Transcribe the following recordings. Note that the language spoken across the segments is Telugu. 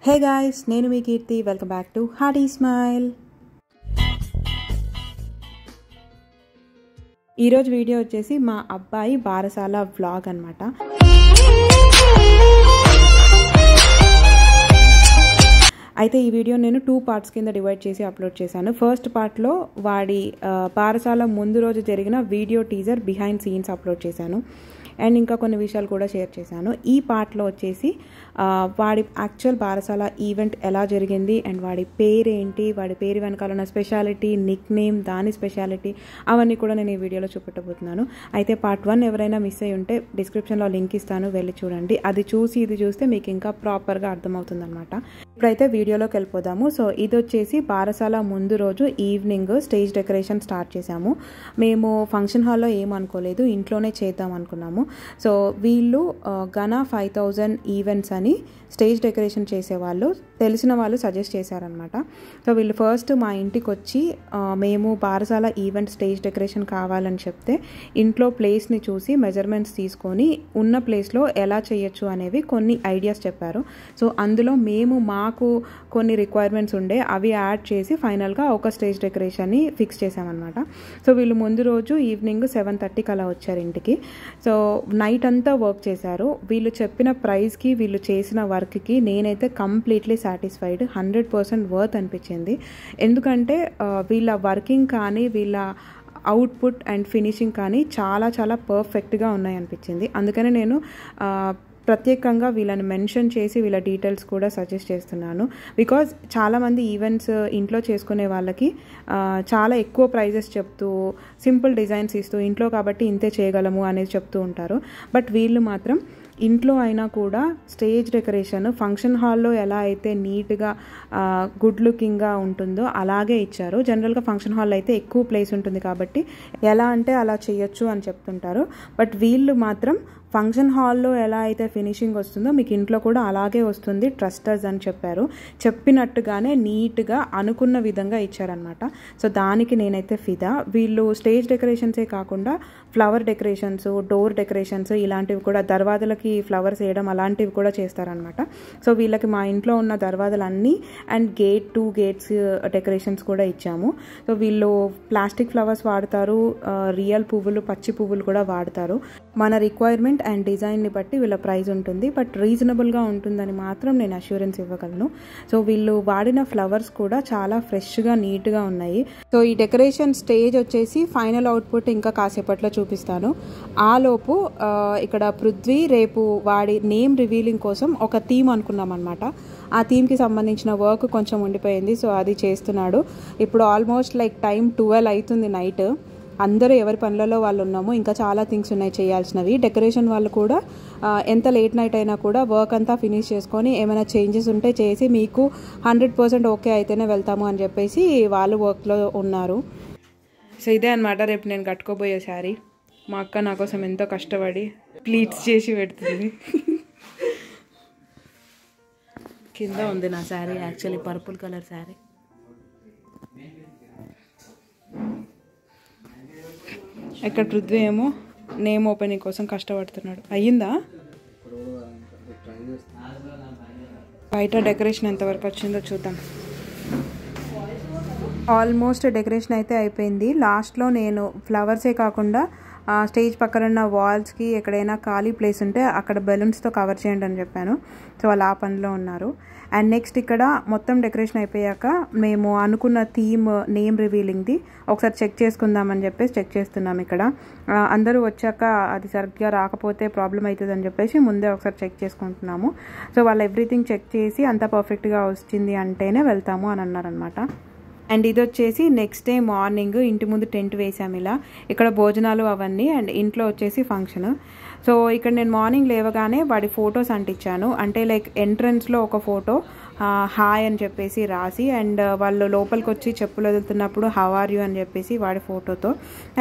హే గాయ్స్, నేను మీ Keerthi. Welcome back to Hearty Smile. ఈరోజు వీడియో వచ్చేసి మా అబ్బాయి బారసాల వ్లాగ్ అనమాట. అయితే ఈ వీడియో నేను 2 పార్ట్స్ కింద డివైడ్ చేసి అప్లోడ్ చేశాను. ఫస్ట్ పార్ట్లో వాడి బారసాల ముందు రోజు జరిగిన video teaser behind scenes upload చేశాను అండ్ ఇంకా కొన్ని విషయాలు కూడా షేర్ చేశాను. ఈ పార్ట్లో వచ్చేసి వాడి యాక్చువల్ బారసాల ఈవెంట్ ఎలా జరిగింది అండ్ వాడి పేరేంటి, వాడి పేరు వెనకాల ఉన్న స్పెషాలిటీ, నిక్ నేమ్, దాని స్పెషాలిటీ, అవన్నీ కూడా నేను ఈ వీడియోలో చూపెట్టబోతున్నాను. అయితే పార్ట్ 1 ఎవరైనా మిస్ అయ్యి ఉంటే డిస్క్రిప్షన్లో లింక్ ఇస్తాను, వెళ్ళి చూడండి. అది చూసి ఇది చూస్తే మీకు ఇంకా ప్రాపర్గా అర్థమవుతుంది అనమాట. ఇప్పుడైతే వీడియోలోకి వెళ్ళిపోదాము. సో ఇది వచ్చేసి బారసాల ముందు రోజు ఈవినింగ్ స్టేజ్ డెకరేషన్ స్టార్ట్ చేశాము. మేము ఫంక్షన్ హాల్లో ఏమనుకోలేదు, ఇంట్లోనే చేద్దాం అనుకున్నాము. సో వీళ్ళు గనా 5000 ఈవెంట్స్ అని స్టేజ్ డెకరేషన్ చేసేవాళ్ళు తెలిసిన వాళ్ళు సజెస్ట్ చేశారనమాట. సో వీళ్ళు ఫస్ట్ మా ఇంటికి వచ్చి మేము బారసాల ఈవెంట్ స్టేజ్ డెకరేషన్ కావాలని చెప్తే ఇంట్లో ప్లేస్ని చూసి మెజర్మెంట్స్ తీసుకొని ఉన్న ప్లేస్లో ఎలా చేయొచ్చు అనేవి కొన్ని ఐడియాస్ చెప్పారు. సో అందులో మేము మాకు కొన్ని రిక్వైర్మెంట్స్ ఉండే అవి యాడ్ చేసి ఫైనల్గా ఒక స్టేజ్ డెకరేషన్ని ఫిక్స్ చేసామన్నమాట. సో వీళ్ళు ముందు రోజు ఈవినింగ్ 7:30కి అలా వచ్చారు ఇంటికి. సో నైట్ అంతా వర్క్ చేశారు. వీళ్ళు చెప్పిన ప్రైస్కి వీళ్ళు చేసిన వర్క్కి నేనైతే కంప్లీట్లీ సాటిస్ఫైడ్. 100% వర్త్ అనిపించింది. ఎందుకంటే వీళ్ళ వర్కింగ్ కానీ వీళ్ళ అవుట్పుట్ అండ్ ఫినిషింగ్ కానీ చాలా చాలా పర్ఫెక్ట్గా ఉన్నాయి అనిపించింది. అందుకని నేను ప్రత్యేకంగా వీళ్ళని మెన్షన్ చేసి వీళ్ళ డీటెయిల్స్ కూడా సజెస్ట్ చేస్తున్నాను. బికాజ్ చాలామంది ఈవెంట్స్ ఇంట్లో చేసుకునే వాళ్ళకి చాలా ఎక్కువ ప్రైజెస్ చెప్తూ సింపుల్ డిజైన్స్ ఇస్తూ ఇంట్లో కాబట్టి ఇంతే చేయగలము అనేది చెప్తూ ఉంటారు. బట్ వీళ్ళు మాత్రం ఇంట్లో అయినా కూడా స్టేజ్ డెకరేషన్ ఫంక్షన్ హాల్లో ఎలా అయితే నీట్గా గుడ్ లుకింగ్గా ఉంటుందో అలాగే ఇచ్చారు. జనరల్గా ఫంక్షన్ హాల్లో అయితే ఎక్కువ ప్లేస్ ఉంటుంది కాబట్టి ఎలా అంటే అలా చేయొచ్చు అని చెప్తుంటారు. బట్ వీళ్ళు మాత్రం ఫంక్షన్ హాల్లో ఎలా అయితే ఫినిషింగ్ వస్తుందో మీకు ఇంట్లో కూడా అలాగే వస్తుంది, ట్రస్టర్స్ అని చెప్పారు. చెప్పినట్టుగానే నీట్గా అనుకున్న విధంగా ఇచ్చారనమాట. సో దానికి నేనైతే ఫిదా. వీళ్ళు స్టేజ్ డెకరేషన్సే కాకుండా ఫ్లవర్ డెకరేషన్స్, డోర్ డెకరేషన్స్ ఇలాంటివి కూడా, దర్వాజలకి ఫ్లవర్స్ వేయడం అలాంటివి కూడా చేస్తారనమాట. సో వీళ్ళకి మా ఇంట్లో ఉన్న దర్వాజలన్నీ అండ్ 2 గేట్స్ డెకరేషన్స్ కూడా ఇచ్చాము. సో వీళ్ళు ప్లాస్టిక్ ఫ్లవర్స్ వాడతారు, రియల్ పువ్వులు, పచ్చి పువ్వులు కూడా వాడతారు. మన రిక్వైర్మెంట్ అండ్ డిజైన్ని బట్టి వీళ్ళ ప్రైస్ ఉంటుంది. బట్ రీజనబుల్గా ఉంటుందని మాత్రం నేను అష్యూరెన్స్ ఇవ్వగలను. సో వీళ్ళు వాడిన ఫ్లవర్స్ కూడా చాలా ఫ్రెష్గా నీట్గా ఉన్నాయి. సో ఈ డెకరేషన్ స్టేజ్ వచ్చేసి ఫైనల్ అవుట్పుట్ ఇంకా కాసేపట్లో చూపిస్తాను. ఆలోపు ఇక్కడ పృథ్వీ రేపు వాడి నేమ్ రివీలింగ్ కోసం ఒక థీమ్ అనుకున్నాం అనమాట. ఆ థీమ్కి సంబంధించిన వర్క్ కొంచెం ఉండిపోయింది. సో అది చేస్తున్నాడు. ఇప్పుడు ఆల్మోస్ట్ టైం 12 అవుతుంది నైట్. అందరూ ఎవరి పనులలో వాళ్ళు ఉన్నాము. ఇంకా చాలా థింగ్స్ ఉన్నాయి చేయాల్సినవి. డెకరేషన్ వాళ్ళు కూడా ఎంత లేట్ నైట్ అయినా కూడా వర్క్ అంతా ఫినిష్ చేసుకొని ఏమైనా చేంజెస్ ఉంటే చేసి మీకు 100% ఓకే అయితేనే వెళ్తాము అని చెప్పేసి వాళ్ళు వర్క్లో ఉన్నారు. సో ఇదే అనమాట రేపు నేను కట్టుకోబోయే శారీ. మా అక్క నా కోసం ఎంతో కష్టపడి ప్లీట్స్ చేసి పెడుతుంది. కింద ఉంది నా sari, actually purple colour sari. ఇక్కడ పృథ్వీ ఏమో నేమ్ ఓపెనింగ్ కోసం కష్టపడుతున్నాడు. అయ్యిందా? బయట డెకరేషన్ ఎంతవరకు వచ్చిందో చూద్దాం. ఆల్మోస్ట్ డెకరేషన్ అయితే అయిపోయింది. లాస్ట్లో నేను ఫ్లవర్సే కాకుండా స్టేజ్ పక్కన ఉన్న వాల్స్కి ఎక్కడైనా ఖాళీ ప్లేస్ ఉంటే అక్కడ బెలూన్స్తో కవర్ చేయండి అని చెప్పాను. సో వాళ్ళు ఆ పనిలో ఉన్నారు. అండ్ నెక్స్ట్ ఇక్కడ మొత్తం డెకరేషన్ అయిపోయాక మేము అనుకున్న థీమ్ నేమ్ రివీలింగ్ది ఒకసారి చెక్ చేసుకుందామని చెప్పేసి చెక్ చేస్తున్నాం. ఇక్కడ అందరూ వచ్చాక అది సరిగ్గా రాకపోతే ప్రాబ్లం అవుతుంది అని చెప్పేసి ముందే ఒకసారి చెక్ చేసుకుంటున్నాము. సో వాళ్ళు ఎవ్రీథింగ్ చెక్ చేసి అంత పర్ఫెక్ట్గా వచ్చింది అంటేనే వెళ్తాము అని అన్నారనమాట. అండ్ ఇది వచ్చేసి నెక్స్ట్ డే మార్నింగ్ ఇంటి ముందు టెంట్ వేసాము. ఇలా ఇక్కడ భోజనాలు అవన్నీ అండ్ ఇంట్లో వచ్చేసి ఫంక్షన్. సో ఇక్కడ నేను మార్నింగ్ లేవగానే వాడి ఫొటోస్ అంటించాను. అంటే ఎంట్రన్స్లో ఒక ఫోటో హాయ్ అని చెప్పేసి రాసి అండ్ వాళ్ళు లోపలికి వచ్చి చెప్పులు వదులుతున్నప్పుడు హౌ ఆర్ యూ అని చెప్పేసి వాడి ఫోటోతో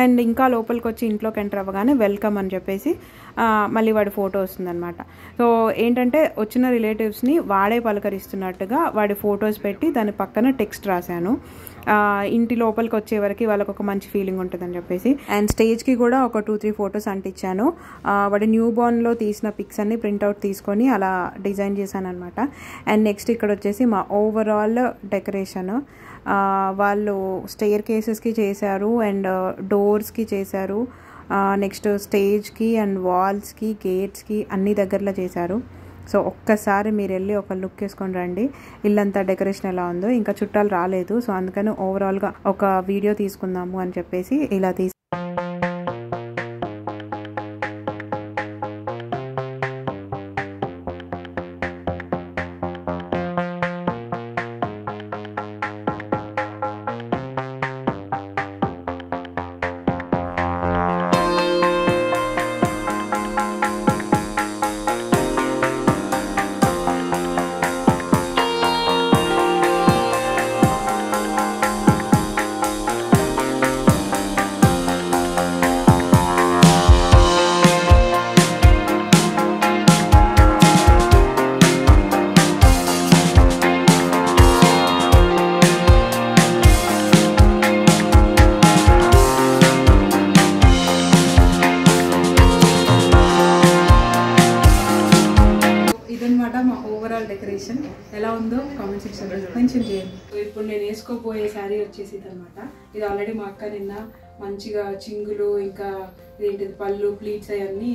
అండ్ ఇంకా లోపలికి వచ్చి ఇంట్లోకి ఎంటర్ అవ్వగానే వెల్కమ్ అని చెప్పేసి మళ్ళీ వాడి ఫోటో వస్తుందన్నమాట. సో ఏంటంటే వచ్చిన రిలేటివ్స్ని వాడే పలకరిస్తున్నట్టుగా వాడి ఫొటోస్ పెట్టి దాని పక్కన టెక్స్ట్ రాశాను. ఇంటి లోపలికి వచ్చే వరకు వాళ్ళకి ఒక మంచి ఫీలింగ్ ఉంటుందని చెప్పేసి. అండ్ స్టేజ్కి కూడా ఒక 2-3 ఫొటోస్ అంటించాను. వాడి న్యూ బోర్న్లో తీసిన పిక్స్ అన్ని ప్రింట్అవుట్ తీసుకొని అలా డిజైన్ చేశాను అనమాట. అండ్ నెక్స్ట్ ఇక్కడ వచ్చేసి మా ఓవరాల్ డెకరేషన్. వాళ్ళు స్టేర్ కేసెస్కి చేశారు అండ్ డోర్స్కి చేశారు, నెక్స్ట్ స్టేజ్కి అండ్ వాల్స్కి గేట్స్కి అన్ని దగ్గరలో చేశారు. సో ఒక్కసారి మీరు వెళ్ళి ఒక లుక్ వేసుకొని రండి ఇల్లంతా డెకరేషన్ ఎలా ఉందో. ఇంకా చుట్టాలు రాలేదు, సో అందుకని ఓవరాల్గా ఒక వీడియో తీసుకుందాము అని చెప్పేసి ఇలా మా ఓవరాల్ డెకరేషన్ ఎలా ఉందో కామెంట్ సెక్షన్లో మెన్షన్ చేయండి. ఇప్పుడు నేను వేసుకోబోయే శారీ వచ్చేసి ఇదనమాట. ఇది ఆల్రెడీ మా అక్క నిన్న మంచిగా చింగులు ఇంకా ఇదేంటిది పళ్ళు ప్లీట్స్ అవన్నీ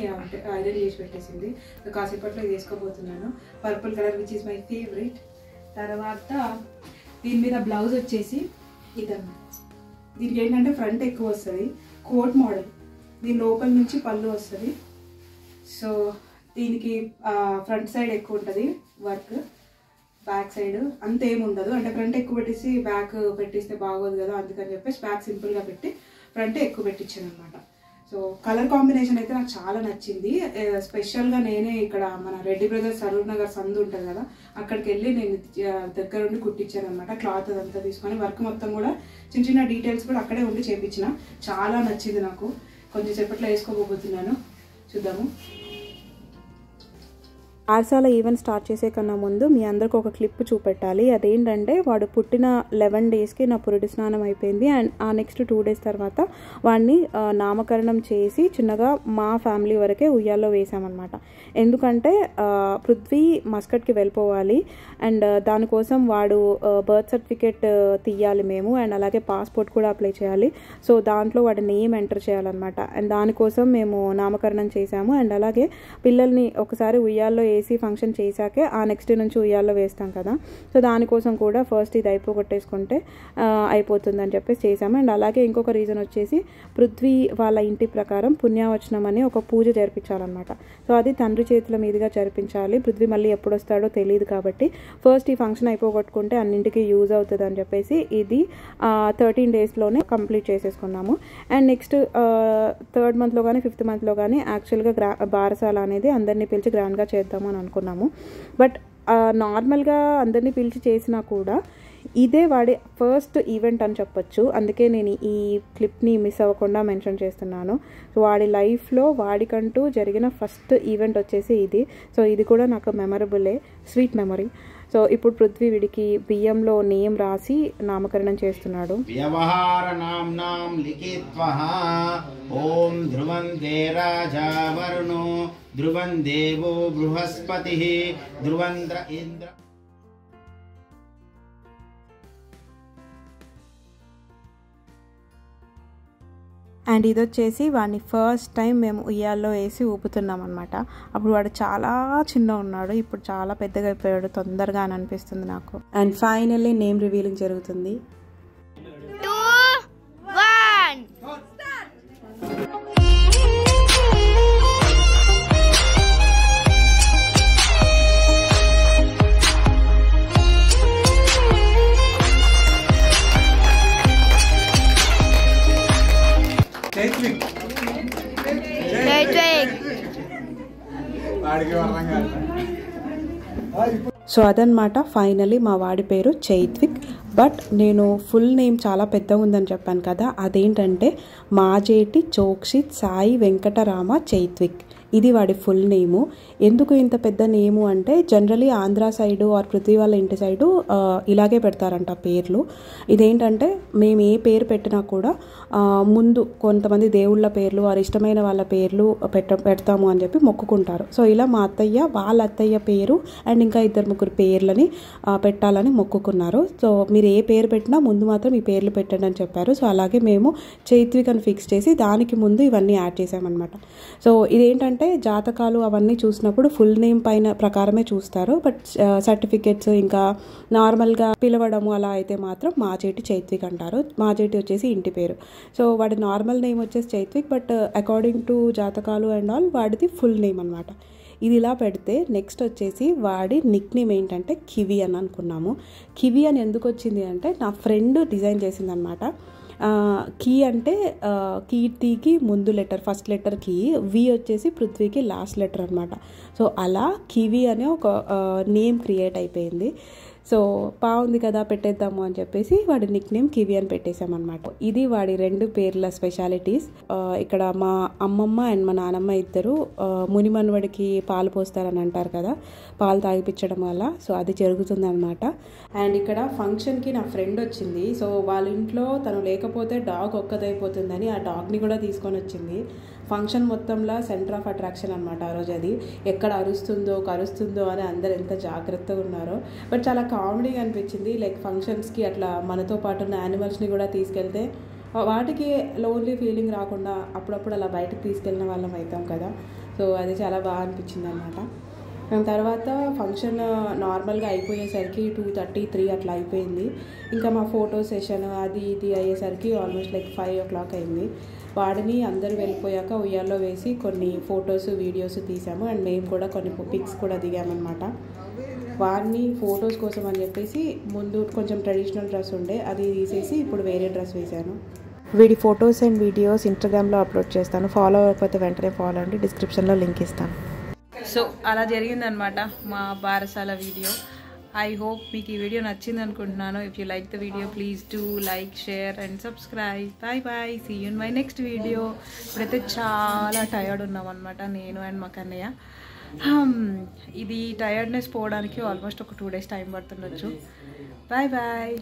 ఐరన్ చేసి పెట్టేసింది. కాసేపట్లో ఇది వేసుకోబోతున్నాను. Purple colour which is my favourite. తర్వాత దీని మీద బ్లౌజ్ వచ్చేసి ఇదన్నమాట. దీనికి ఏంటంటే ఫ్రంట్ ఎక్కువ వస్తుంది, కోట్ మోడల్. దీని లోపల నుంచి పళ్ళు వస్తుంది. సో దీనికి ఫ్రంట్ సైడ్ ఎక్కువ ఉంటుంది వర్క్, బ్యాక్ సైడ్ అంతేమి ఉండదు. అంటే ఫ్రంట్ ఎక్కువ పెట్టేసి బ్యాక్ పెట్టిస్తే బాగోదు కదా, అందుకని చెప్పేసి బ్యాక్ సింపుల్గా పెట్టి ఫ్రంట్ ఎక్కువ పెట్టించాను అనమాట. సో కలర్ కాంబినేషన్ అయితే నాకు చాలా నచ్చింది. స్పెషల్గా నేనే ఇక్కడ మన రెడ్డి బ్రదర్స్ సరూర్ నగర్ సందు ఉంటుంది కదా, అక్కడికి వెళ్ళి నేను దగ్గరుండి కుట్టించాను అనమాట. క్లాత్ అదంతా తీసుకొని వర్క్ మొత్తం కూడా చిన్న చిన్న డీటెయిల్స్ కూడా అక్కడే ఉండి చేయించిన. చాలా నచ్చింది నాకు. కొంచెం సేపట్లో వేసుకోబోతున్నాను, చూద్దాము. పార్సాల ఈవెంట్ స్టార్ట్ చేసే కన్నా ముందు మీ అందరికి ఒక క్లిప్ చూపెట్టాలి. అదేంటంటే వాడు పుట్టిన 11 డేస్కి నా పురుడి స్నానం అయిపోయింది. అండ్ ఆ నెక్స్ట్ 2 డేస్ తర్వాత వాడిని నామకరణం చేసి చిన్నగా మా ఫ్యామిలీ వరకే ఉయ్యాల్లో వేసామన్నమాట. ఎందుకంటే పృథ్వీ మస్కట్కి వెళ్ళిపోవాలి అండ్ దానికోసం వాడు బర్త్ సర్టిఫికేట్ తీయాలి మేము, అండ్ అలాగే పాస్పోర్ట్ కూడా అప్లై చేయాలి. సో దాంట్లో వాడి నేమ్ ఎంటర్ చేయాలన్నమాట. అండ్ దానికోసం మేము నామకరణం చేసాము. అండ్ అలాగే పిల్లల్ని ఒకసారి ఉయ్యాల్లో వేసి ఫంక్షన్ చేశాకే ఆ నెక్స్ట్ డే నుంచి ఉయ్యాల్లో వేస్తాం కదా, సో దానికోసం కూడా ఫస్ట్ ఇది అయిపోగొట్టేసుకుంటే అయిపోతుందని చెప్పేసి చేసాము. అండ్ అలాగే ఇంకొక రీజన్ వచ్చేసి పృథ్వీ వాళ్ళ ఇంటి ప్రకారం పుణ్యావచనం అని ఒక పూజ జరిపించాలన్నమాట. సో అది తండ్రి చేతుల మీదుగా జరిపించాలి. పృథ్వీ మళ్ళీ ఎప్పుడు వస్తాడో తెలియదు కాబట్టి ఫస్ట్ ఈ ఫంక్షన్ అయిపోగొట్టుకుంటే అన్నింటికి యూజ్ అవుతుంది అని చెప్పేసి ఇది 13 డేస్లోనే కంప్లీట్ చేసేసుకున్నాము. అండ్ నెక్స్ట్ 3rd మంత్లో కానీ 5th మంత్లో కానీ యాక్చువల్గా బారసాల అనేది అందరినీ పిలిచి గ్రాండ్గా చేద్దాము అని అనుకున్నాము. బట్ నార్మల్గా అందరినీ పిలిచి చేసినా కూడా ఇదే వాడి ఫస్ట్ ఈవెంట్ అని చెప్పొచ్చు. అందుకే నేను ఈ క్లిప్ని మిస్ అవ్వకుండా మెన్షన్ చేస్తున్నాను. సో వాడి లైఫ్లో వాడికంటూ జరిగిన ఫస్ట్ ఈవెంట్ వచ్చేసి ఇది. సో ఇది కూడా నాకు మెమరబులే, స్వీట్ మెమరీ. సో ఇప్పుడు పృథ్వీ వీడికి బియ్యంలో నేమ్ రాసి నామకరణం చేస్తున్నాడు. వ్యవహార నామ్నాం లిఖిత్వః ఓం ధ్రువందే రాజా వరుణో ధ్రువం దేవో బృహస్పతిః ధ్రువంద్ర ఇంద్ర. అండ్ ఇది వచ్చేసి వాడిని ఫస్ట్ టైం మేము ఉయ్యాల్లో వేసి ఊపుతున్నాం అనమాట. అప్పుడు వాడు చాలా చిన్న ఉన్నాడు, ఇప్పుడు చాలా పెద్దగా అయిపోయాడు తొందరగా అని అనిపిస్తుంది నాకు. అండ్ ఫైనల్లీ నేమ్ రివీలింగ్ జరుగుతుంది. 2, 1 సో అదనమాట ఫైనలీ మా వాడి పేరు చైత్విక్. బట్ నేను ఫుల్ నేమ్ చాలా పెద్దగా ఉందని చెప్పాను కదా, అదేంటంటే మాజేటి చోక్షిత్ సాయి వెంకటరామ చైత్విక్. ఇది వాడి ఫుల్ నేము. ఎందుకు ఇంత పెద్ద నేము అంటే generally Andhra side or Prithvi వాళ్ళ ఇంటి సైడు ఇలాగే పెడతారంట పేర్లు. ఇదేంటంటే మేము ఏ పేరు పెట్టినా కూడా ముందు కొంతమంది దేవుళ్ళ పేర్లు వారి ఇష్టమైన వాళ్ళ పేర్లు పెడతాము అని చెప్పి మొక్కుకుంటారు. సో ఇలా మా అత్తయ్య వాళ్ళ అత్తయ్య పేరు అండ్ ఇంకా 2-3 పేర్లని పెట్టాలని మొక్కుకున్నారు. సో మీరు ఏ పేరు పెట్టినా ముందు మాత్రం ఈ పేర్లు పెట్టండి అని చెప్పారు. సో అలాగే మేము చైత్విక్ అని ఫిక్స్ చేసి దానికి ముందు ఇవన్నీ యాడ్ చేసామన్నమాట. సో ఇదేంటంటే జాతకాలు అవన్నీ చూసినప్పుడు ఫుల్ నేమ్ పైన ప్రకారమే చూస్తారు. బట్ సర్టిఫికెట్స్ ఇంకా నార్మల్గా పిలవడము అలా అయితే మాత్రం మాచేటి చైత్విక్ అంటారు. మాచేటి వచ్చేసి ఇంటి పేరు. సో వాడి నార్మల్ నేమ్ వచ్చేసి చైత్విక్, బట్ అకార్డింగ్ టు జాతకాలు అండ్ ఆల్ వాడిది ఫుల్ నేమ్ అనమాట. ఇది ఇలా పెడితే నెక్స్ట్ వచ్చేసి వాడి నిక్ నేమ్ ఏంటంటే కివి అని అనుకున్నాము. కివి అని ఎందుకు వచ్చింది అంటే నా ఫ్రెండ్ డిజైన్ చేసిందనమాట. కీ అంటే కీర్తికి ముందు లెటర్, ఫస్ట్ లెటర్ కీ, వి వచ్చేసి పృథ్వీకి లాస్ట్ లెటర్ అనమాట. సో అలా కివి అనే ఒక నేమ్ క్రియేట్ అయిపోయింది. సో బాగుంది కదా పెట్టేద్దాము అని చెప్పేసి వాడి నిక్ నేమ్ కివి అని పెట్టేసామన్నమాట. ఇది వాడి 2 పేర్ల స్పెషాలిటీస్. ఇక్కడ మా అమ్మమ్మ అండ్ మా నానమ్మ ఇద్దరు మునిమన్వడికి పాలు పోస్తారని అంటారు కదా, పాలు తాగిపించడం వల్ల. సో అది జరుగుతుంది అనమాట. అండ్ ఇక్కడ ఫంక్షన్కి నా ఫ్రెండ్ వచ్చింది. సో వాళ్ళ ఇంట్లో తను లేకపోతే డాగ్ ఒక్కదైపోతుందని ఆ డాగ్ని కూడా తీసుకొని వచ్చింది. ఫంక్షన్ మొత్తంలో సెంటర్ ఆఫ్ అట్రాక్షన్ అనమాట ఆ రోజు. అది ఎక్కడ కరుస్తుందో అని అందరు ఎంత జాగ్రత్తగా ఉన్నారో. బట్ చాలా కామెడీగా అనిపించింది. లైక్ ఫంక్షన్స్కి అట్లా మనతో పాటు ఉన్న యానిమల్స్ని కూడా తీసుకెళ్తే వాటికి లోన్లీ ఫీలింగ్ రాకుండా అప్పుడప్పుడు అలా బయటకు తీసుకెళ్ళిన వాళ్ళం అవుతాం కదా. సో అది చాలా బాగా అనిపించింది అనమాట. తర్వాత ఫంక్షన్ నార్మల్గా అయిపోయేసరికి 2:30-3 అట్లా అయిపోయింది. ఇంకా మా ఫోటో సెషన్ అది ఇది అయ్యేసరికి ఆల్మోస్ట్ లైక్ 5 o'clock అయింది. వాడిని అందరూ వెళ్ళిపోయాక ఉయ్యాల్లో వేసి కొన్ని ఫొటోస్ వీడియోస్ తీసాము. అండ్ మేము కూడా కొన్ని పిక్స్ కూడా దిగామన్నమాట. వాడిని ఫొటోస్ కోసం అని చెప్పేసి ముందు కొంచెం ట్రెడిషనల్ డ్రెస్ ఉండే అది తీసేసి ఇప్పుడు వేరే డ్రెస్ వేశాను. వీడి ఫొటోస్ అండ్ వీడియోస్ ఇన్స్టాగ్రామ్లో అప్లోడ్ చేస్తాను. ఫాలో అవ్వకపోతే వెంటనే ఫాలో అండి, డిస్క్రిప్షన్లో లింక్ ఇస్తాను. సో అలా జరిగిందనమాట మా బారసాల వీడియో. ఐ హోప్ మీకు ఈ వీడియో నచ్చింది అనుకుంటున్నాను. If you like the video please do like, share and subscribe. Bye. See you in my next video. ఇప్పుడైతే చాలా టయర్డ్ ఉన్నాం అనమాట నేను అండ్ మా కన్నయ్య. ఇది టయర్డ్నెస్ పోవడానికి ఆల్మోస్ట్ ఒక 2 days టైం పడుతుండొచ్చు. బాయ్.